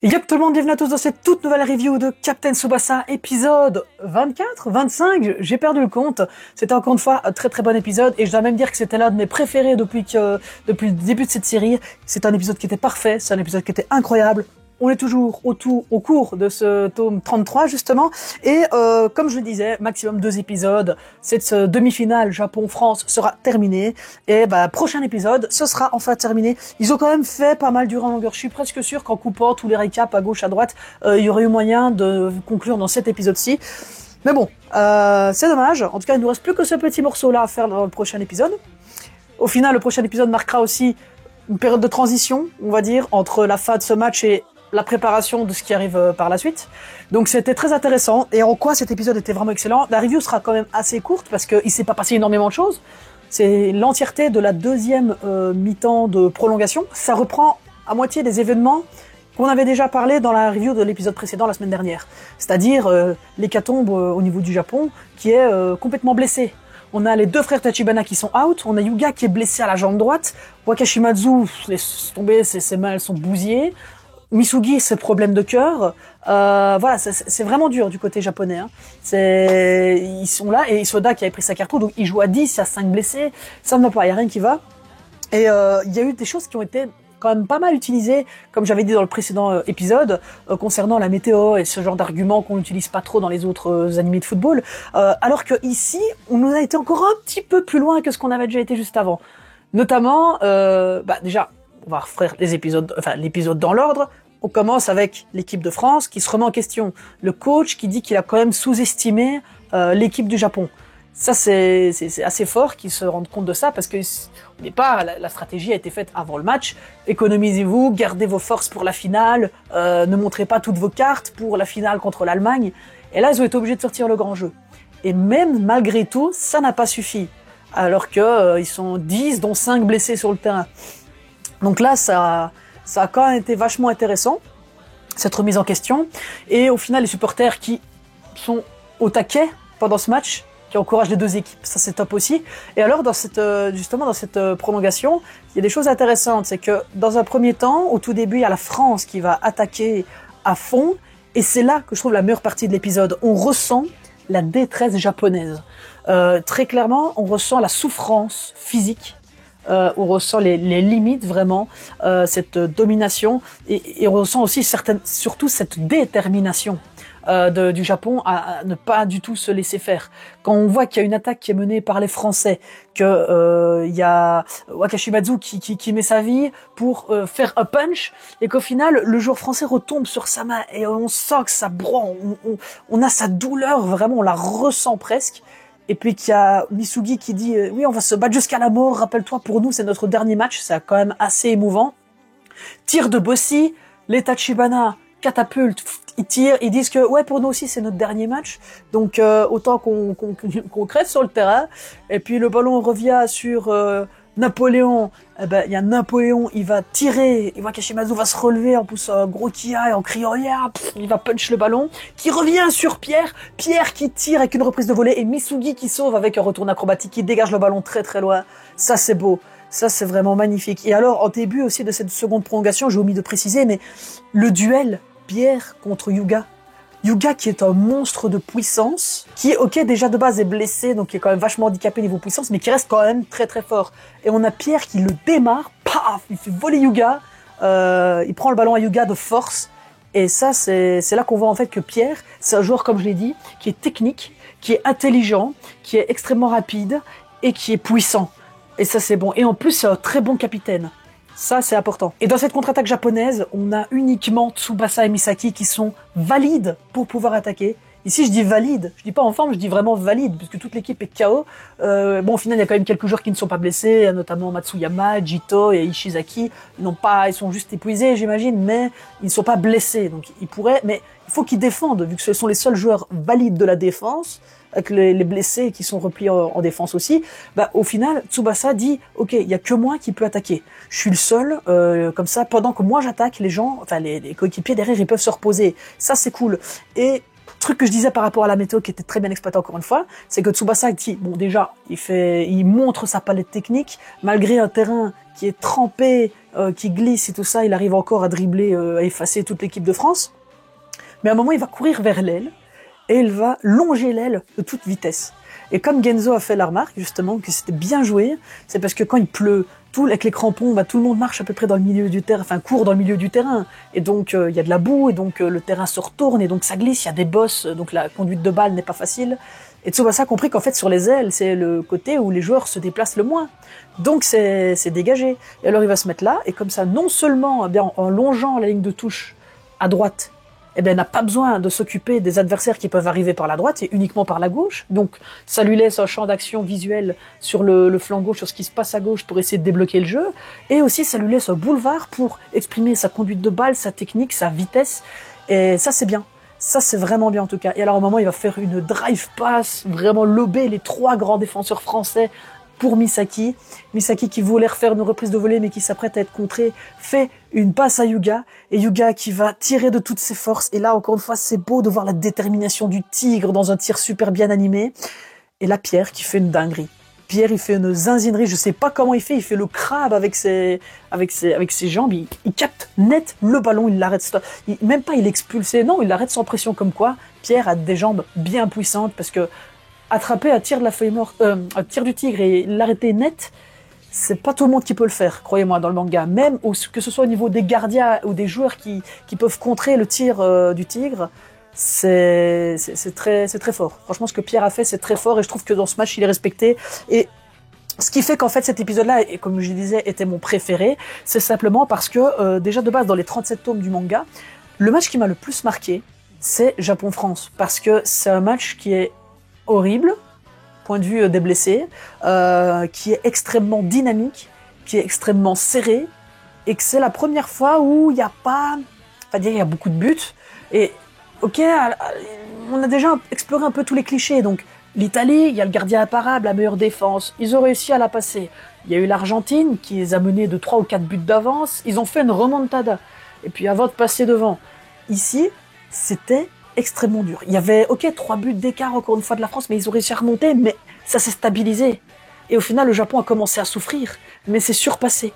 Yep tout le monde, bienvenue à tous dans cette toute nouvelle review de Captain Tsubasa, épisode 24, 25, j'ai perdu le compte. C'était encore une fois un très très bon épisode et je dois même dire que c'était l'un de mes préférés depuis le début de cette série. C'est un épisode qui était parfait, c'est un épisode qui était incroyable. On est toujours au cours de ce tome 33 justement et comme je le disais, maximum 2 épisodes. Cette demi-finale Japon-France sera terminée et prochain épisode, ce sera enfin terminé. Ils ont quand même fait pas mal durant en longueur. Je suis presque sûr qu'en coupant tous les récaps à gauche à droite, il y aurait eu moyen de conclure dans cet épisode-ci. Mais bon, c'est dommage. En tout cas, il nous reste plus que ce petit morceau-là à faire dans le prochain épisode. Au final, le prochain épisode marquera aussi une période de transition, on va dire, entre la fin de ce match et la préparation de ce qui arrive par la suite. Donc c'était très intéressant. Et en quoi cet épisode était vraiment excellent. La review sera quand même assez courte parce qu'il s'est pas passé énormément de choses. C'est l'entièreté de la deuxième mi-temps de prolongation. Ça reprend à moitié des événements qu'on avait déjà parlé dans la review de l'épisode précédent la semaine dernière. C'est-à-dire l'hécatombe au niveau du Japon qui est complètement blessé. On a les deux frères Tachibana qui sont out, on a Yuga qui est blessé à la jambe droite, Wakashimazu, laisse tomber, ses mains elles sont bousillées, Misugi, ses problèmes de cœur, voilà, c'est vraiment dur du côté japonais. Hein. Ils sont là, et Soda qui avait pris sa carte rouge, donc il joue à 10, il y a 5 blessés, ça ne va pas, il n'y a rien qui va. Et il y a eu des choses qui ont été quand même pas mal utilisées, comme j'avais dit dans le précédent épisode, concernant la météo et ce genre d'arguments qu'on n'utilise pas trop dans les autres animés de football, alors que ici, on nous a été encore un petit peu plus loin que ce qu'on avait déjà été juste avant. Notamment, déjà, on va refaire l'épisode dans l'ordre. On commence avec l'équipe de France qui se remet en question. Le coach qui dit qu'il a quand même sous-estimé l'équipe du Japon. Ça, c'est assez fort qu'ils se rendent compte de ça parce que au départ, la stratégie a été faite avant le match. Économisez-vous, gardez vos forces pour la finale, ne montrez pas toutes vos cartes pour la finale contre l'Allemagne. Et là, ils ont été obligés de sortir le grand jeu. Et même malgré tout, ça n'a pas suffi. Alors que ils sont 10, dont 5 blessés sur le terrain. Donc là, ça a quand même été vachement intéressant, cette remise en question. Et au final, les supporters qui sont au taquet pendant ce match, qui encouragent les deux équipes, ça c'est top aussi. Et alors, dans cette prolongation, il y a des choses intéressantes. C'est que dans un premier temps, au tout début, il y a la France qui va attaquer à fond. Et c'est là que je trouve la meilleure partie de l'épisode. On ressent la détresse japonaise. Très clairement, on ressent la souffrance physique. On ressent les limites vraiment, cette domination et on ressent aussi surtout cette détermination du Japon à ne pas du tout se laisser faire. Quand on voit qu'il y a une attaque qui est menée par les Français, que il y a Wakashimazu qui met sa vie pour faire un punch et qu'au final le joueur français retombe sur sa main et on sent que ça broie, on a sa douleur vraiment, on la ressent presque. Et puis qu'il y a Misugi qui dit oui, on va se battre jusqu'à la mort, rappelle-toi, pour nous c'est notre dernier match, c'est quand même assez émouvant. Tir de Bossy, les Tachibana catapultent, ils tirent, ils disent que ouais, pour nous aussi c'est notre dernier match, donc autant qu'on crève sur le terrain. Et puis le ballon revient sur Napoléon. Il y a Napoléon, il va tirer, et Wakashimazu va se relever en poussant un gros kia et en criant yeah, il va punch le ballon, qui revient sur Pierre qui tire avec une reprise de volée, et Misugi qui sauve avec un retour acrobatique, qui dégage le ballon très très loin. Ça c'est beau, ça c'est vraiment magnifique. Et alors en début aussi de cette seconde prolongation, j'ai omis de préciser, mais le duel Pierre contre Yuga qui est un monstre de puissance, qui ok déjà de base est blessé, donc qui est quand même vachement handicapé niveau puissance, mais qui reste quand même très très fort. Et on a Pierre qui le démarre, paf, il fait voler Yuga, il prend le ballon à Yuga de force, et ça c'est là qu'on voit en fait que Pierre, c'est un joueur comme je l'ai dit, qui est technique, qui est intelligent, qui est extrêmement rapide, et qui est puissant. Et ça c'est bon. Et en plus c'est un très bon capitaine. Ça, c'est important. Et dans cette contre-attaque japonaise, on a uniquement Tsubasa et Misaki qui sont valides pour pouvoir attaquer. Ici, je dis valide. Je dis pas en forme, je dis vraiment valide, puisque toute l'équipe est KO. Au final, il y a quand même quelques joueurs qui ne sont pas blessés, notamment Matsuyama, Jito et Ishizaki. Ils sont juste épuisés, j'imagine, mais ils ne sont pas blessés. Donc, ils pourraient, mais il faut qu'ils défendent, vu que ce sont les seuls joueurs valides de la défense, avec les blessés qui sont repliés en défense aussi. Au final, Tsubasa dit, ok, il y a que moi qui peux attaquer. Je suis le seul, comme ça, pendant que moi j'attaque, les coéquipiers derrière, ils peuvent se reposer. Ça, c'est cool. Et truc que je disais par rapport à la météo qui était très bien exploitée encore une fois, c'est que Tsubasa dit, bon déjà, il montre sa palette technique, malgré un terrain qui est trempé, qui glisse et tout ça, il arrive encore à dribbler, à effacer toute l'équipe de France. Mais à un moment, il va courir vers l'aile et il va longer l'aile de toute vitesse. Et comme Genzo a fait la remarque, justement, que c'était bien joué, c'est parce que quand il pleut, avec les crampons, tout le monde marche à peu près dans le milieu du terrain, enfin court dans le milieu du terrain. Et donc, il y a de la boue, et donc le terrain se retourne, et donc ça glisse, il y a des bosses, donc la conduite de balle n'est pas facile. Et Tsubasa a compris qu'en fait, sur les ailes, c'est le côté où les joueurs se déplacent le moins. Donc, c'est dégagé. Et alors, il va se mettre là, et comme ça, non seulement, eh bien, en longeant la ligne de touche à droite, eh bien, n'a pas besoin de s'occuper des adversaires qui peuvent arriver par la droite et uniquement par la gauche. Donc, ça lui laisse un champ d'action visuel sur le flanc gauche, sur ce qui se passe à gauche pour essayer de débloquer le jeu. Et aussi, ça lui laisse un boulevard pour exprimer sa conduite de balle, sa technique, sa vitesse. Et ça, c'est bien. Ça, c'est vraiment bien en tout cas. Et alors, au moment, il va faire une drive pass, vraiment lober les 3 grands défenseurs français pour Misaki. Misaki qui voulait refaire une reprise de volée mais qui s'apprête à être contré, fait une passe à Yuga. Et Yuga qui va tirer de toutes ses forces. Et là, encore une fois, c'est beau de voir la détermination du tigre dans un tir super bien animé. Et là, Pierre qui fait une dinguerie. Pierre, il fait une zinzinerie, je sais pas comment il fait le crabe avec ses jambes, il capte net le ballon, il l'arrête, même pas il expulsé, non, il l'arrête sans pression comme quoi. Pierre a des jambes bien puissantes parce que attraper un tir de la feuille morte, un tir du tigre et l'arrêter net, c'est pas tout le monde qui peut le faire, croyez-moi, dans le manga. Même que ce soit au niveau des gardiens ou des joueurs qui peuvent contrer le tir du tigre, c'est très fort. Franchement, ce que Pierre a fait, c'est très fort et je trouve que dans ce match, il est respecté. Et ce qui fait qu'en fait, cet épisode-là, et comme je disais, était mon préféré, c'est simplement parce que, déjà de base, dans les 37 tomes du manga, le match qui m'a le plus marqué, c'est Japon-France. Parce que c'est un match qui est horrible, point de vue des blessés, qui est extrêmement dynamique, qui est extrêmement serré, et que c'est la première fois où il n'y a pas... Enfin, il y a beaucoup de buts, et ok, on a déjà exploré un peu tous les clichés, donc l'Italie, il y a le gardien imparable, la meilleure défense, ils ont réussi à la passer. Il y a eu l'Argentine qui les a menés de 3 ou 4 buts d'avance, ils ont fait une remontada, et puis avant de passer devant. Ici, c'était extrêmement dur. Il y avait, 3 buts d'écart encore une fois de la France, mais ils ont réussi à remonter, mais ça s'est stabilisé. Et au final, le Japon a commencé à souffrir, mais c'est surpassé.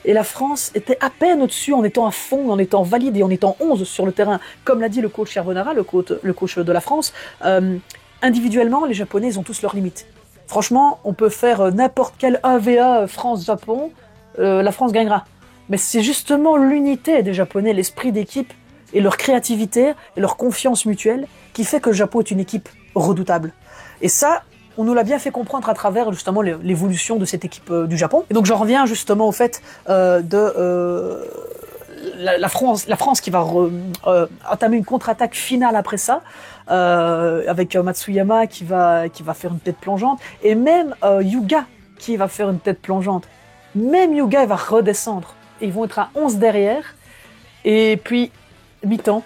Et la France était à peine au-dessus en étant à fond, en étant valide et en étant 11 sur le terrain. Comme l'a dit le coach Carbonara, le coach de la France, individuellement, les Japonais, ils ont tous leurs limites. Franchement, on peut faire n'importe quel 1v1 France-Japon, la France gagnera. Mais c'est justement l'unité des Japonais, l'esprit d'équipe et leur créativité et leur confiance mutuelle qui fait que le Japon est une équipe redoutable. Et ça, on nous l'a bien fait comprendre à travers justement l'évolution de cette équipe du Japon. Et donc j'en reviens justement au fait de la France qui va entamer une contre-attaque finale après ça, avec Matsuyama qui va faire une tête plongeante, et même Yuga qui va faire une tête plongeante. Même Yuga, il va redescendre. Et ils vont être à 11 derrière. Et puis, mi-temps,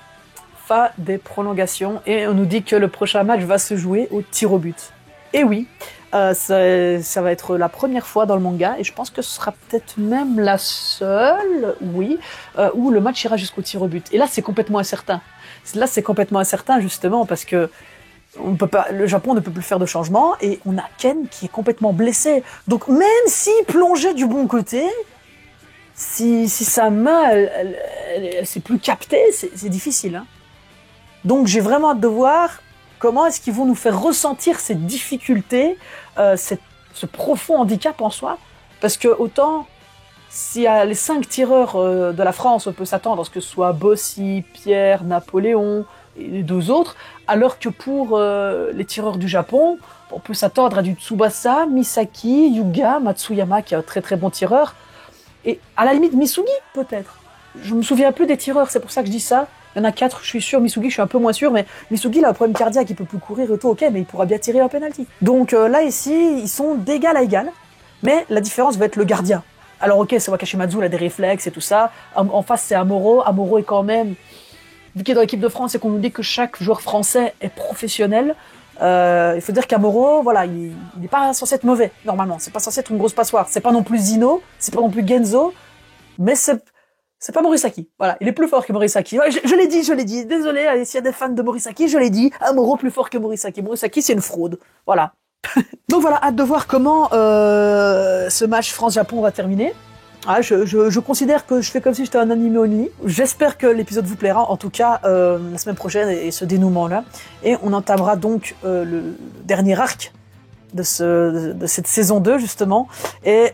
fin des prolongations, et on nous dit que le prochain match va se jouer au tir au but. Et oui, ça va être la première fois dans le manga, et je pense que ce sera peut-être même la seule, où le match ira jusqu'au tir au but. Et là, c'est complètement incertain. Là, c'est complètement incertain, justement, parce que le Japon ne peut plus faire de changement, et on a Ken qui est complètement blessé. Donc, même s'il plongeait du bon côté, si sa main, elle s'est plus captée, c'est difficile. Hein. Donc, j'ai vraiment hâte de voir comment est-ce qu'ils vont nous faire ressentir ces difficultés, ce profond handicap en soi. Parce que autant, s'il y a les 5 tireurs de la France, on peut s'attendre à ce que ce soit Bossy, Pierre, Napoléon et les 2 autres, alors que pour les tireurs du Japon, on peut s'attendre à du Tsubasa, Misaki, Yuga, Matsuyama, qui est un très très bon tireur, et à la limite Misugi peut-être. Je me souviens plus des tireurs, c'est pour ça que je dis ça. Il y en a 4, je suis sûr. Misugi, je suis un peu moins sûr, mais Misugi, il a un problème cardiaque, il peut plus courir et tout, ok, mais il pourra bien tirer un penalty. Donc là, ici, ils sont d'égal à égal, mais la différence va être le gardien. Alors ok, c'est Wakashimazu, il a des réflexes et tout ça. En face, c'est Amuro. Amuro est quand même, vu qu'il est dans l'équipe de France et qu'on nous dit que chaque joueur français est professionnel, il faut dire qu'Amuro, voilà, il n'est pas censé être mauvais, normalement. C'est pas censé être une grosse passoire. C'est pas non plus Zino, c'est pas non plus Genzo, mais c'est pas Morisaki. Voilà, il est plus fort que Morisaki. Je l'ai dit. Désolé, allez, s'il y a des fans de Morisaki, je l'ai dit. Amuro plus fort que Morisaki. Morisaki, c'est une fraude. Voilà. Donc voilà, hâte de voir comment ce match France-Japon va terminer. Ah, je considère que je fais comme si j'étais un animé Oni. J'espère que l'épisode vous plaira, en tout cas la semaine prochaine et ce dénouement-là. Et on entamera donc le dernier arc de cette saison 2, justement. Et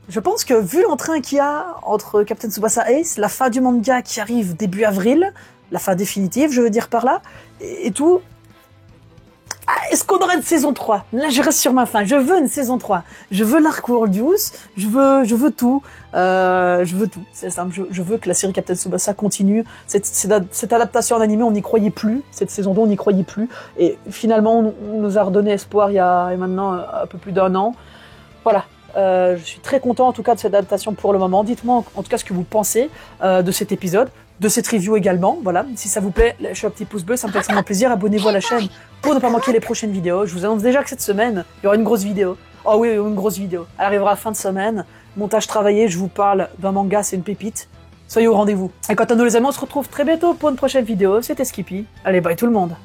je pense que vu l'entrain qu'il y a entre Captain Tsubasa Ace, la fin du manga qui arrive début avril, la fin définitive, je veux dire par là, et tout... Est-ce qu'on aurait une saison 3? Là, je reste sur ma faim. Je veux une saison 3. Je veux l'arc World Youth. Je veux tout. Je veux tout. C'est simple. Je veux que la série Captain Tsubasa continue. Cette adaptation en animé, on n'y croyait plus. Cette saison 2, on n'y croyait plus. Et finalement, on nous a redonné espoir il y a maintenant un peu plus d'un an. Voilà. Je suis très content, en tout cas, de cette adaptation pour le moment. Dites-moi, en tout cas, ce que vous pensez de cet épisode, de cette review également. Voilà. Si ça vous plaît, lâchez un petit pouce bleu, ça me fait extrêmement plaisir. Abonnez-vous à la chaîne pour ne pas manquer les prochaines vidéos. Je vous annonce déjà que cette semaine, il y aura une grosse vidéo. Oh oui, une grosse vidéo. Elle arrivera à la fin de semaine. Montage travaillé, je vous parle d'un manga, c'est une pépite. Soyez au rendez-vous. Et quant à nous les amis, on se retrouve très bientôt pour une prochaine vidéo. C'était Skippy. Allez, bye tout le monde.